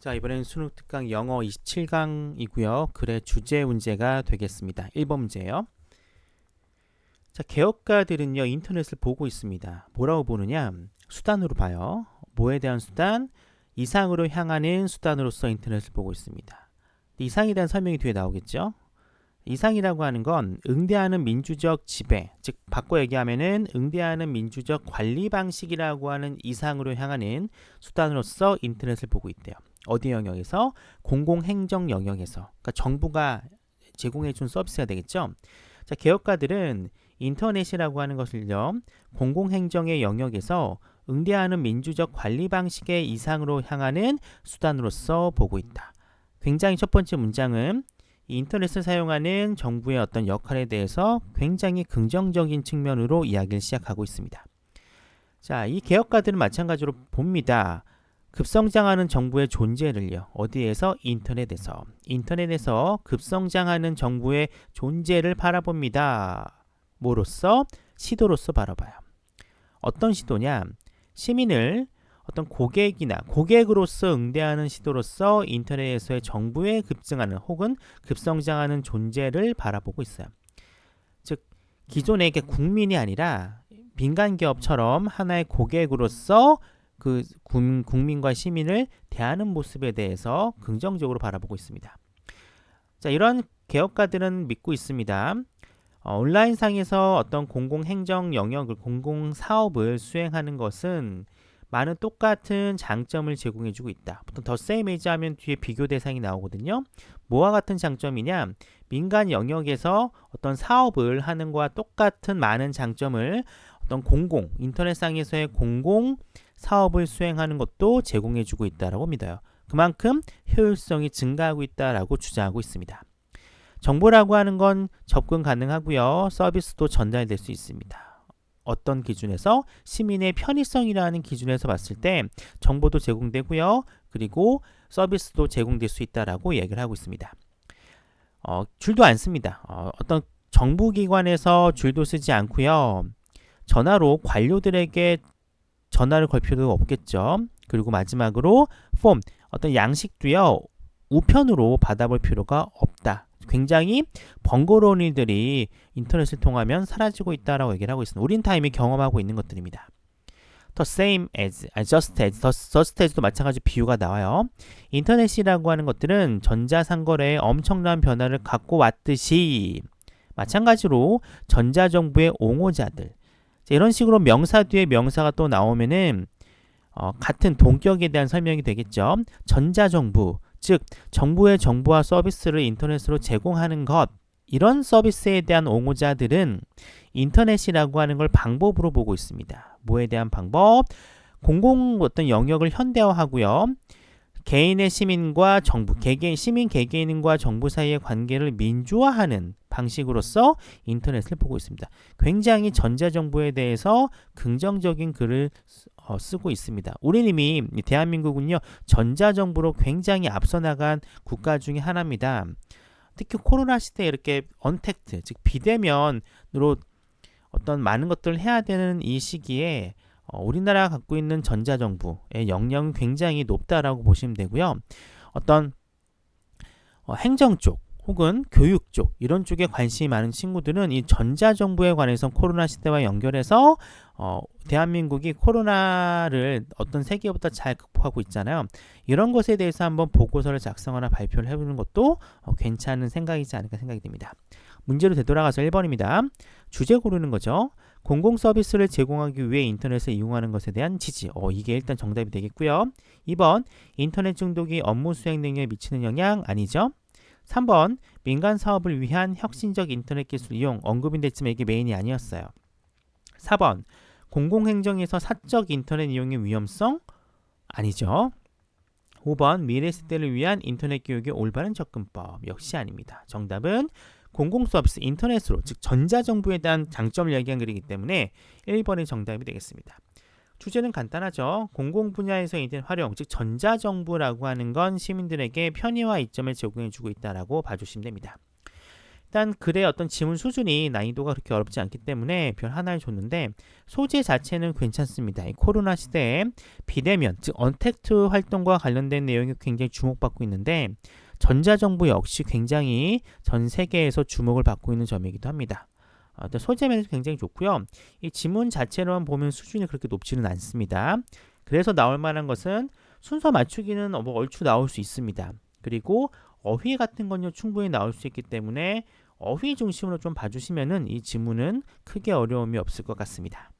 자, 이번엔 수능 특강 영어 27강이고요. 글의 주제 문제가 되겠습니다. 1번 문제예요. 자, 개혁가들은요, 인터넷을 보고 있습니다. 뭐라고 보느냐? 수단으로 봐요. 뭐에 대한 수단? 이상으로 향하는 수단으로서 인터넷을 보고 있습니다. 이상에 대한 설명이 뒤에 나오겠죠? 이상이라고 하는 건 응대하는 민주적 지배, 즉 바꿔 얘기하면은 응대하는 민주적 관리 방식이라고 하는 이상으로 향하는 수단으로서 인터넷을 보고 있대요. 어디 영역에서? 공공행정 영역에서. 그러니까 정부가 제공해 준 서비스가 되겠죠. 자, 개혁가들은 인터넷이라고 하는 것을요, 공공행정의 영역에서 응대하는 민주적 관리 방식의 이상으로 향하는 수단으로서 보고 있다. 굉장히 첫 번째 문장은 이 인터넷을 사용하는 정부의 어떤 역할에 대해서 굉장히 긍정적인 측면으로 이야기를 시작하고 있습니다. 자, 이 개혁가들은 마찬가지로 봅니다. 급성장하는 정부의 존재를요. 어디에서? 인터넷에서 급성장하는 정부의 존재를 바라봅니다. 뭐로서? 시도로서 바라봐요. 어떤 시도냐? 시민을 어떤 고객으로서 응대하는 시도로서 인터넷에서의 정부의 급증하는 혹은 급성장하는 존재를 바라보고 있어요. 즉, 기존의 국민이 아니라 민간 기업처럼 하나의 고객으로서 그 국민과 시민을 대하는 모습에 대해서 긍정적으로 바라보고 있습니다. 자, 이런 개혁가들은 믿고 있습니다. 온라인상에서 어떤 공공행정 영역을, 공공사업을 수행하는 것은 많은 똑같은 장점을 제공해주고 있다. 보통 더 세임 에이즈 하면 뒤에 비교 대상이 나오거든요. 뭐와 같은 장점이냐? 민간 영역에서 어떤 사업을 하는 것과 똑같은 많은 장점을 어떤 인터넷상에서의 공공 사업을 수행하는 것도 제공해주고 있다고 믿어요. 그만큼 효율성이 증가하고 있다라고 주장하고 있습니다. 정보라고 하는 건 접근 가능하고요. 서비스도 전달될 수 있습니다. 어떤 기준에서? 시민의 편의성이라는 기준에서 봤을 때 정보도 제공되고요. 그리고 서비스도 제공될 수 있다라고 얘기를 하고 있습니다. 줄도 안 씁니다. 어떤 정부기관에서 줄도 쓰지 않고요. 전화로 관료들에게 전화를 걸 필요도 없겠죠. 그리고 마지막으로 폼, 어떤 양식도요. 우편으로 받아볼 필요가 없다. 굉장히 번거로운 일들이 인터넷을 통하면 사라지고 있다라고 얘기를 하고 있습니다. 우린 다 이미 경험하고 있는 것들입니다. The same as, just as도 마찬가지 비유가 나와요. 인터넷이라고 하는 것들은 전자상거래에 엄청난 변화를 갖고 왔듯이 마찬가지로 전자정부의 옹호자들, 이런 식으로 명사 뒤에 명사가 또 나오면은 같은 동격에 대한 설명이 되겠죠. 전자정부, 즉 정부의 정보와 서비스를 인터넷으로 제공하는 것, 이런 서비스에 대한 옹호자들은 인터넷이라고 하는 걸 방법으로 보고 있습니다. 뭐에 대한 방법? 공공 어떤 영역을 현대화하고요. 개인의 시민과 정부, 시민 개개인과 정부 사이의 관계를 민주화하는 방식으로서 인터넷을 보고 있습니다. 굉장히 전자정부에 대해서 긍정적인 글을 쓰고 있습니다. 우리는 이미 대한민국은요, 전자정부로 굉장히 앞서 나간 국가 중에 하나입니다. 특히 코로나 시대에 이렇게 언택트, 즉 비대면으로 어떤 많은 것들을 해야 되는 이 시기에 우리나라가 갖고 있는 전자정부의 역량은 굉장히 높다라고 보시면 되고요. 어떤 행정 쪽 혹은 교육 쪽, 이런 쪽에 관심이 많은 친구들은 이 전자정부에 관해서 코로나 시대와 연결해서 대한민국이 코로나를 어떤 세계보다 잘 극복하고 있잖아요. 이런 것에 대해서 한번 보고서를 작성하거나 발표를 해보는 것도 괜찮은 생각이지 않을까 생각이 듭니다. 문제로 되돌아가서 1번입니다. 주제 고르는 거죠. 공공 서비스를 제공하기 위해 인터넷을 이용하는 것에 대한 지지. 이게 일단 정답이 되겠고요. 2번, 인터넷 중독이 업무 수행 능력에 미치는 영향 아니죠. 3번, 민간 사업을 위한 혁신적 인터넷 기술 이용. 언급이 됐지만 이게 메인이 아니었어요. 4번, 공공행정에서 사적 인터넷 이용의 위험성 아니죠. 5번, 미래 세대를 위한 인터넷 교육의 올바른 접근법. 역시 아닙니다. 정답은 공공서비스, 인터넷으로, 즉 전자정부에 대한 장점을 얘기한 글이기 때문에 1번이 정답이 되겠습니다. 주제는 간단하죠. 공공 분야에서 인터넷 활용, 즉 전자정부라고 하는 건 시민들에게 편의와 이점을 제공해주고 있다라고 봐주시면 됩니다. 일단 글의 어떤 지문 수준이 난이도가 그렇게 어렵지 않기 때문에 별 하나를 줬는데 소재 자체는 괜찮습니다. 이 코로나 시대에 비대면, 즉 언택트 활동과 관련된 내용이 굉장히 주목받고 있는데 전자정부 역시 굉장히 전 세계에서 주목을 받고 있는 점이기도 합니다. 일단 소재 면에서 굉장히 좋고요. 이 지문 자체로만 보면 수준이 그렇게 높지는 않습니다. 그래서 나올 만한 것은 순서 맞추기는 뭐 얼추 나올 수 있습니다. 그리고 어휘 같은 건요 충분히 나올 수 있기 때문에 어휘 중심으로 좀 봐주시면은 이 지문은 크게 어려움이 없을 것 같습니다.